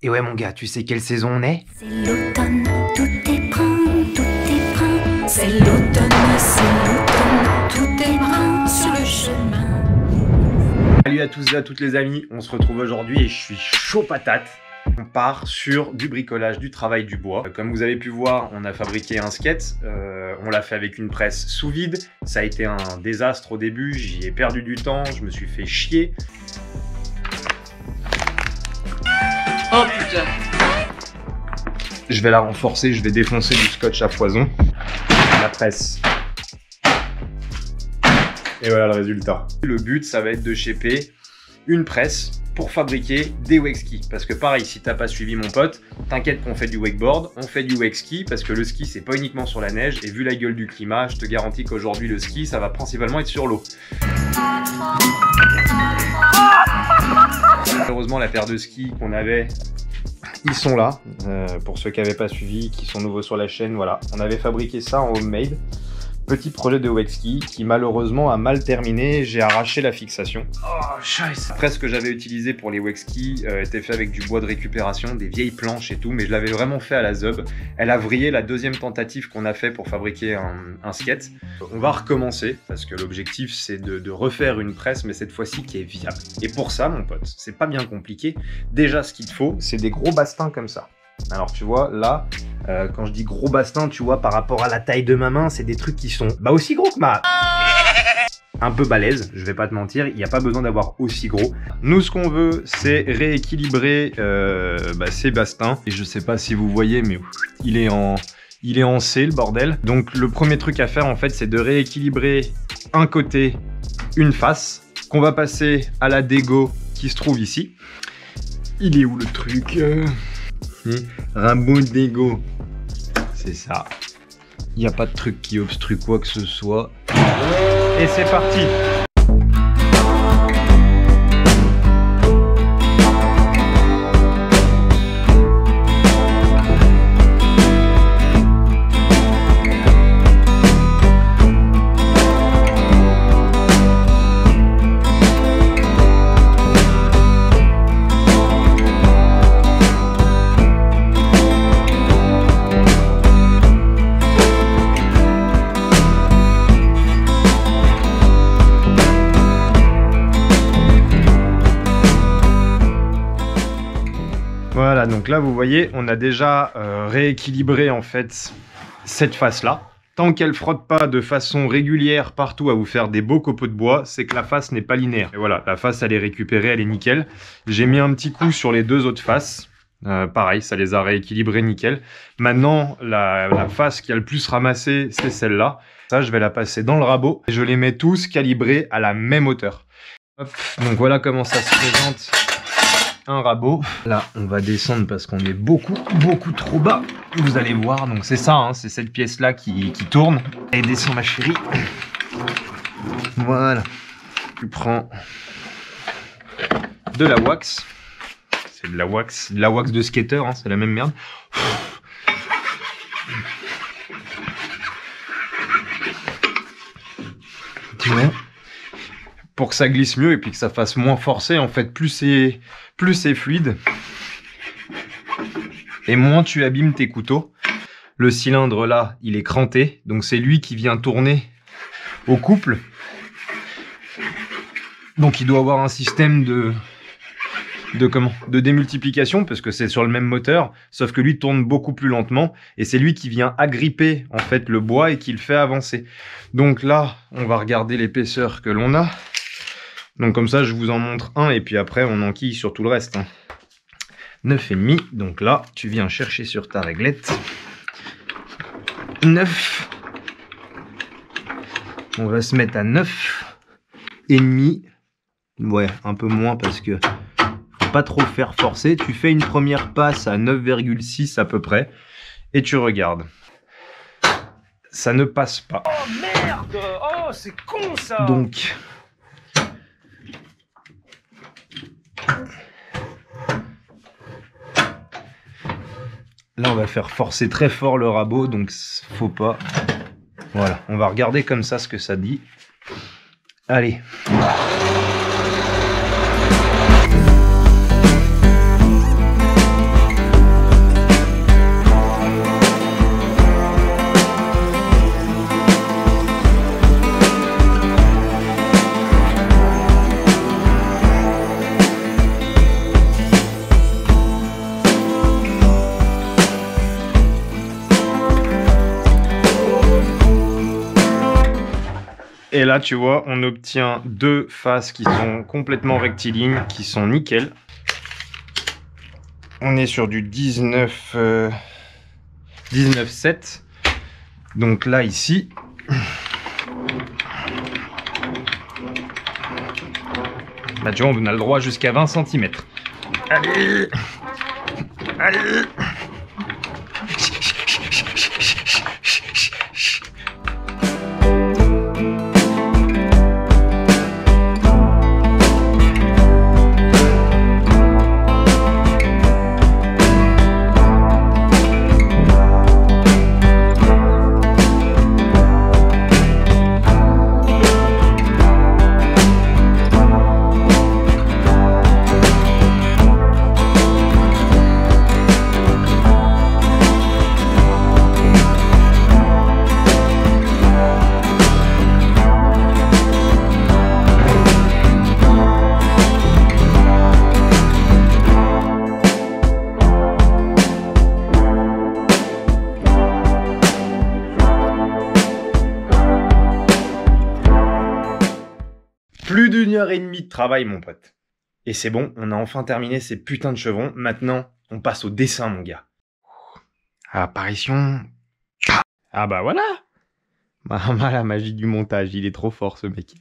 Et ouais mon gars, tu sais quelle saison on est? C'est l'automne, tout est brun, tout est brun. C'est l'automne, tout est brun sur le chemin. Salut à tous et à toutes les amis, on se retrouve aujourd'hui et je suis chaud patate. On part sur du bricolage, du travail du bois. Comme vous avez pu voir, on a fabriqué un skate. On l'a fait avec une presse sous vide. Ça a été un désastre au début, j'y ai perdu du temps, je me suis fait chier. Oh putain! Je vais la renforcer, je vais défoncer du scotch à foison. La presse. Et voilà le résultat. Le but, ça va être de shaper une presse pour fabriquer des wake skis. Parce que pareil, si t'as pas suivi mon pote, t'inquiète qu'on fait du wakeboard, on fait du wake ski, parce que le ski, c'est pas uniquement sur la neige, et vu la gueule du climat, je te garantis qu'aujourd'hui, le ski, ça va principalement être sur l'eau. Malheureusement, la paire de skis qu'on avait, ils sont là. Pour ceux qui n'avaient pas suivi, qui sont nouveaux sur la chaîne, voilà. On avait fabriqué ça en homemade. Petit projet de wake ski qui malheureusement a mal terminé, j'ai arraché la fixation. Oh, scheiße. Après, ce que j'avais utilisé pour les wake skis était fait avec du bois de récupération, des vieilles planches et tout, mais je l'avais vraiment fait à la zeub. Elle a vrillé la deuxième tentative qu'on a fait pour fabriquer un skate. On va recommencer parce que l'objectif c'est de refaire une presse, mais cette fois-ci qui est viable. Et pour ça, mon pote, c'est pas bien compliqué. Déjà, ce qu'il te faut, c'est des gros bastins comme ça. Alors tu vois, là, quand je dis gros bastin, tu vois, par rapport à la taille de ma main, c'est des trucs qui sont aussi gros que ma... Un peu balèze, je vais pas te mentir, il n'y a pas besoin d'avoir aussi gros. Nous, ce qu'on veut, c'est rééquilibrer ces bastins. Et je sais pas si vous voyez, mais il est en C, le bordel. Donc le premier truc à faire, en fait, c'est de rééquilibrer un côté, une face, qu'on va passer à la dégo qui se trouve ici. Il est où le truc Rabot d'égo, c'est ça. Il n'y a pas de truc qui obstrue quoi que ce soit. Et c'est parti. Voilà, donc là vous voyez, on a déjà rééquilibré en fait cette face-là. Tant qu'elle frotte pas de façon régulière partout à vous faire des beaux copeaux de bois, c'est que la face n'est pas linéaire. Et voilà, la face elle est récupérée, elle est nickel. J'ai mis un petit coup sur les deux autres faces. Pareil, ça les a rééquilibrés nickel. Maintenant, la face qui a le plus ramassé, c'est celle-là. Ça, je vais la passer dans le rabot. Et je les mets tous calibrés à la même hauteur. Hop, donc voilà comment ça se présente. Un rabot. Là, on va descendre parce qu'on est beaucoup trop bas. Vous allez voir, donc c'est ça, hein, c'est cette pièce-là qui tourne. Et descend ma chérie. Voilà. Tu prends de la wax. C'est de la wax de skater, hein, c'est la même merde. Tu vois ? Pour que ça glisse mieux et puis que ça fasse moins forcé, en fait, plus c'est fluide et moins tu abîmes tes couteaux. Le cylindre là, il est cranté, donc c'est lui qui vient tourner au couple. Donc il doit avoir un système de démultiplication parce que c'est sur le même moteur, sauf que lui tourne beaucoup plus lentement et c'est lui qui vient agripper en fait le bois et qui le fait avancer. Donc là, on va regarder l'épaisseur que l'on a. Donc comme ça, je vous en montre un et puis après, on enquille sur tout le reste. 9,5. Donc là, tu viens chercher sur ta réglette. 9. On va se mettre à 9,5. Ouais, un peu moins parce que faut pas trop faire forcer. Tu fais une première passe à 9,6 à peu près et tu regardes. Ça ne passe pas. Oh merde! Oh, c'est con ça! Donc... là, on va faire forcer très fort le rabot, donc faut pas. Voilà, on va regarder comme ça ce que ça dit. Allez. Et là, tu vois, on obtient deux faces qui sont complètement rectilignes, qui sont nickel. On est sur du 19,7. Donc là, ici, bah, tu vois, on a le droit jusqu'à 20 cm. Allez! Allez! Plus d'1h30 de travail, mon pote. Et c'est bon, on a enfin terminé ces putains de chevrons. Maintenant, on passe au dessin, mon gars. Apparition. Ah bah voilà. La magie du montage, il est trop fort, ce mec.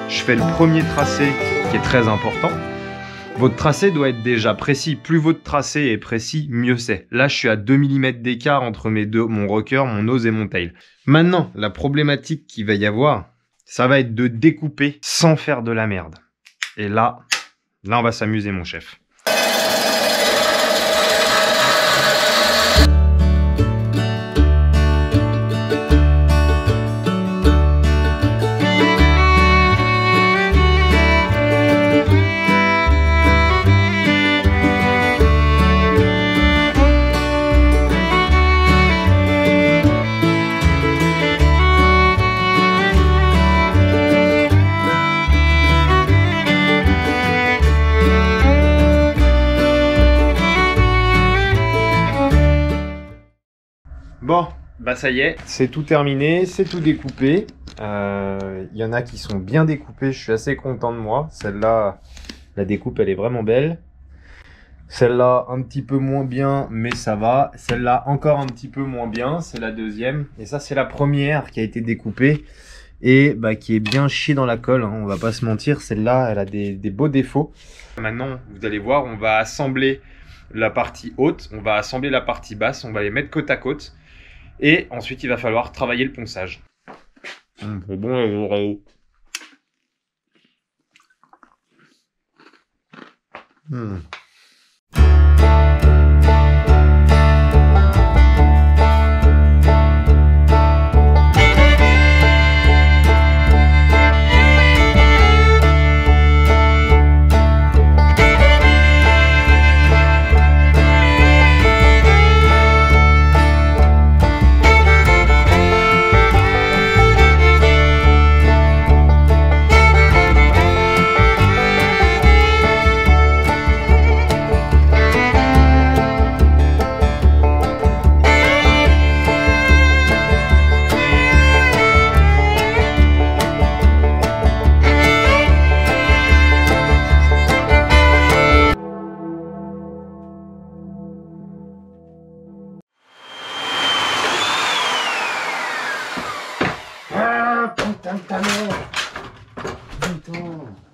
Je fais le premier tracé qui est très important. Votre tracé doit être déjà précis. Plus votre tracé est précis, mieux c'est. Là, je suis à 2 mm d'écart entre mon rocker, mon nose et mon tail. Maintenant, la problématique qu'il va y avoir, ça va être de découper sans faire de la merde. Et là on va s'amuser, mon chef. Bon, bah ça y est, c'est tout terminé, c'est tout découpé. Il y en a qui sont bien découpés, je suis assez content de moi. Celle-là, la découpe, elle est vraiment belle. Celle-là, un petit peu moins bien, mais ça va. Celle-là, encore un petit peu moins bien, c'est la deuxième. Et ça, c'est la première qui a été découpée. et bah, qui est bien chiée dans la colle, hein, on va pas se mentir, celle-là elle a des beaux défauts. Maintenant vous allez voir, on va assembler la partie haute, on va assembler la partie basse, on va les mettre côte à côte et ensuite il va falloir travailler le ponçage. C'est bon les oreilles.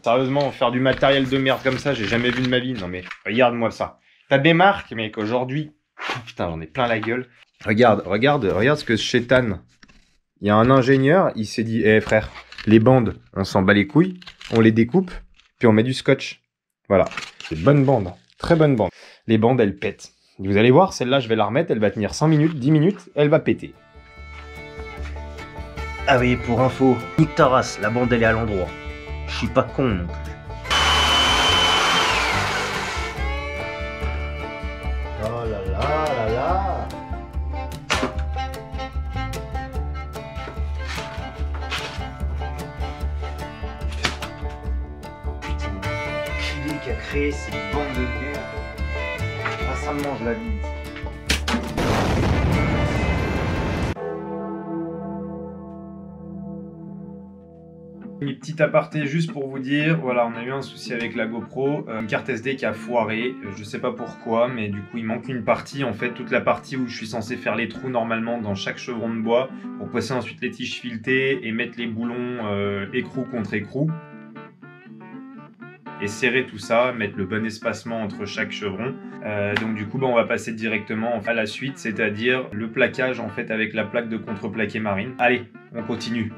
Sérieusement, faire du matériel de merde comme ça, j'ai jamais vu de ma vie. Non mais, regarde-moi ça. T'as des marques, mec, aujourd'hui. Putain, j'en ai plein la gueule. Regarde ce que chétane. Il y a un ingénieur, il s'est dit, eh frère, les bandes, on s'en bat les couilles, on les découpe, puis on met du scotch. Voilà, c'est bonne bande, très bonne bande. Les bandes, elles pètent. Vous allez voir, celle-là, je vais la remettre, elle va tenir 5 minutes, 10 minutes, elle va péter. Ah oui, pour info, nique ta race, la bande elle est à l'endroit. Je suis pas con non plus. Oh là là là là. Qui est qui a créé ces bandes de merde? Ah, ça me mange la vie. Une petite aparté juste pour vous dire, voilà, on a eu un souci avec la GoPro, une carte SD qui a foiré, je sais pas pourquoi, mais du coup il manque une partie, en fait toute la partie où je suis censé faire les trous normalement dans chaque chevron de bois pour passer ensuite les tiges filetées et mettre les boulons écrou contre écrou. Et serrer tout ça, mettre le bon espacement entre chaque chevron. Donc du coup on va passer directement à la suite, c'est-à-dire le plaquage en fait avec la plaque de contreplaqué marine. Allez, on continue.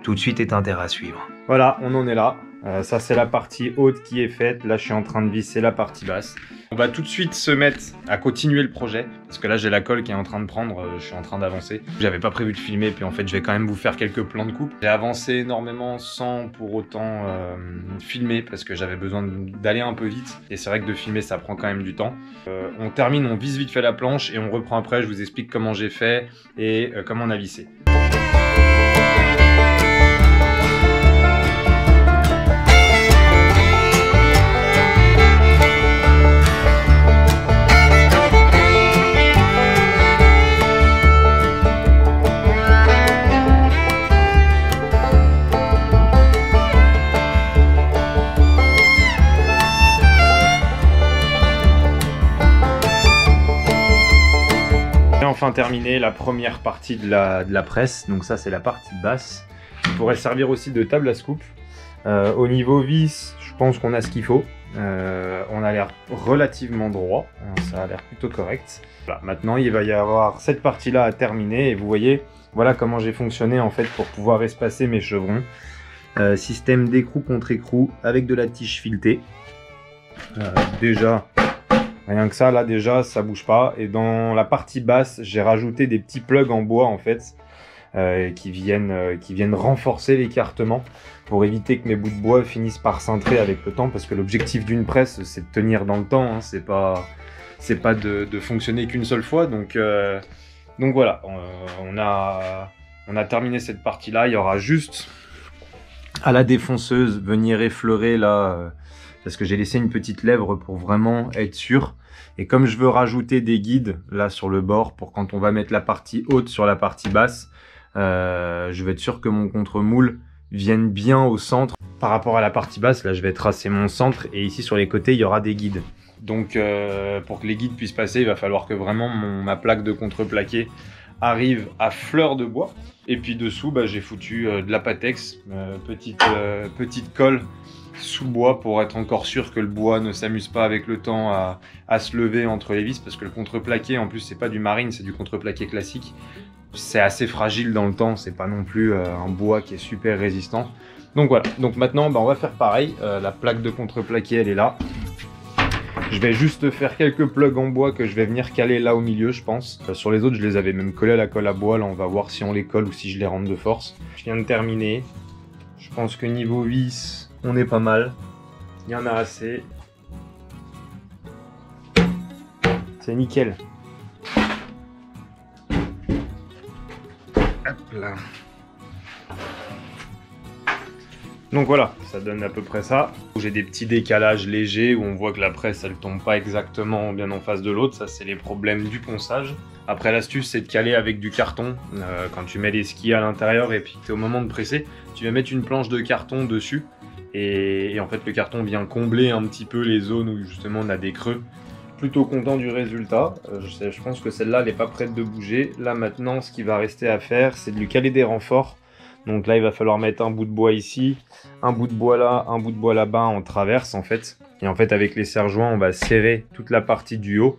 Tout de suite est intérêt à suivre. Voilà, on en est là. Ça c'est la partie haute qui est faite. Là je suis en train de visser la partie basse. On va tout de suite se mettre à continuer le projet. Parce que là j'ai la colle qui est en train de prendre, je suis en train d'avancer. J'avais pas prévu de filmer, puis en fait je vais quand même vous faire quelques plans de coupe. J'ai avancé énormément sans pour autant filmer, parce que j'avais besoin d'aller un peu vite. Et c'est vrai que de filmer ça prend quand même du temps. On termine, on visse vite fait la planche et on reprend après. Je vous explique comment j'ai fait et comment on a vissé. Enfin terminé la première partie de la presse, donc ça c'est la partie basse, qui pourrait servir aussi de table à scoop. Au niveau vis, je pense qu'on a ce qu'il faut, on a l'air relativement droit, ça a l'air plutôt correct. Voilà, maintenant il va y avoir cette partie là à terminer et vous voyez, voilà comment j'ai fonctionné en fait pour pouvoir espacer mes chevrons. Système d'écrou contre écrou avec de la tige filetée. Déjà, rien que ça, là déjà, ça bouge pas. Et dans la partie basse, j'ai rajouté des petits plugs en bois en fait, qui viennent renforcer l'écartement pour éviter que mes bouts de bois finissent par cintrer avec le temps. Parce que l'objectif d'une presse, c'est de tenir dans le temps, hein, c'est pas de fonctionner qu'une seule fois. Donc voilà, on a terminé cette partie-là. Il y aura juste à la défonceuse venir effleurer là. Parce que j'ai laissé une petite lèvre pour vraiment être sûr. Et comme je veux rajouter des guides là sur le bord pour quand on va mettre la partie haute sur la partie basse, je vais être sûr que mon contre-moule vienne bien au centre. Par rapport à la partie basse, là je vais tracer mon centre et ici sur les côtés il y aura des guides. Donc pour que les guides puissent passer, il va falloir que vraiment ma plaque de contreplaqué arrive à fleur de bois. Et puis dessous, bah, j'ai foutu de la Patex, petite colle sous bois pour être encore sûr que le bois ne s'amuse pas avec le temps à se lever entre les vis, parce que le contreplaqué, en plus, c'est pas du marine, c'est du contreplaqué classique. C'est assez fragile dans le temps, c'est pas non plus un bois qui est super résistant. Donc voilà, donc maintenant bah, on va faire pareil, la plaque de contreplaqué elle est là. Je vais juste faire quelques plugs en bois que je vais venir caler là au milieu je pense. Sur les autres je les avais même collés à la colle à bois, là on va voir si on les colle ou si je les rentre de force. Je viens de terminer, je pense que niveau vis on est pas mal, il y en a assez. C'est nickel. Hop là. Donc voilà, ça donne à peu près ça. J'ai des petits décalages légers où on voit que la presse elle tombe pas exactement bien en face de l'autre, ça c'est les problèmes du ponçage. Après l'astuce c'est de caler avec du carton, quand tu mets les skis à l'intérieur et puis tu es au moment de presser, tu vas mettre une planche de carton dessus et en fait le carton vient combler un petit peu les zones où justement on a des creux. Plutôt content du résultat, je pense que celle-là elle n'est pas prête de bouger. Là maintenant ce qui va rester à faire c'est de lui caler des renforts. Donc là il va falloir mettre un bout de bois ici, un bout de bois là, un bout de bois là-bas en traverse en fait. Et en fait avec les serre-joints on va serrer toute la partie du haut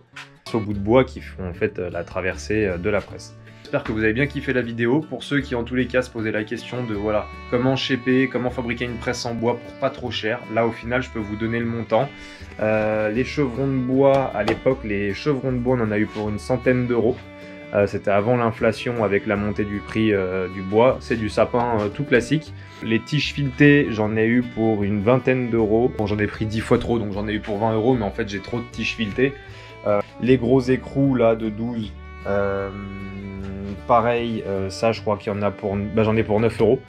au bout de bois qui font en fait la traversée de la presse. J'espère que vous avez bien kiffé la vidéo. Pour ceux qui en tous les cas se posaient la question de voilà comment shaper, comment fabriquer une presse en bois pour pas trop cher. Là au final je peux vous donner le montant. Les chevrons de bois, à l'époque les chevrons de bois on en a eu pour une centaine d'euros. C'était avant l'inflation avec la montée du prix du bois. C'est du sapin tout classique. Les tiges filetées, j'en ai eu pour une vingtaine d'euros. Bon, j'en ai pris 10 fois trop, donc j'en ai eu pour 20 euros, mais en fait j'ai trop de tiges filetées. Les gros écrous là de 12, pareil, ça je crois qu'il y en a pour... Bah, j'en ai pour 9 euros.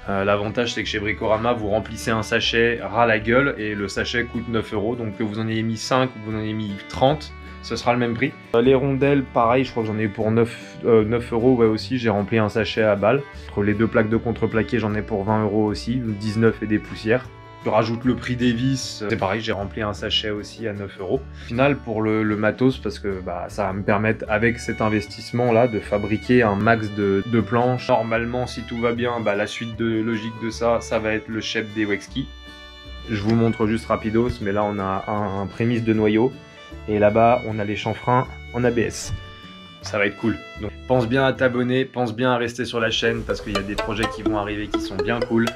L'avantage c'est que chez Bricorama vous remplissez un sachet ras la gueule et le sachet coûte 9 euros. Donc que vous en ayez mis 5 ou vous en ayez mis 30, ce sera le même prix. Les rondelles, pareil, je crois que j'en ai eu pour 9 euros ouais, aussi. J'ai rempli un sachet à balles. Entre les deux plaques de contreplaqué, j'en ai pour 20 euros aussi, 19 et des poussières. Je rajoute le prix des vis, c'est pareil, j'ai rempli un sachet aussi à 9 euros. Au final, pour le matos, parce que bah, ça va me permettre, avec cet investissement-là, de fabriquer un max de planches. Normalement, si tout va bien, bah, la suite logique de ça, ça va être le chef des Wexki. Je vous montre juste rapidos, mais là, on a un prémisse de noyau. Et là-bas, on a les chanfreins en ABS. Ça va être cool. Donc, pense bien à t'abonner, pense bien à rester sur la chaîne parce qu'il y a des projets qui vont arriver qui sont bien cool.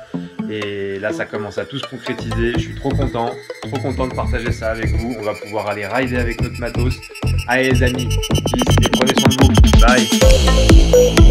Et là, ça commence à tout se concrétiser. Je suis trop content de partager ça avec vous. On va pouvoir aller rider avec notre matos. Allez les amis, peace et prenez soin de vous. Bye.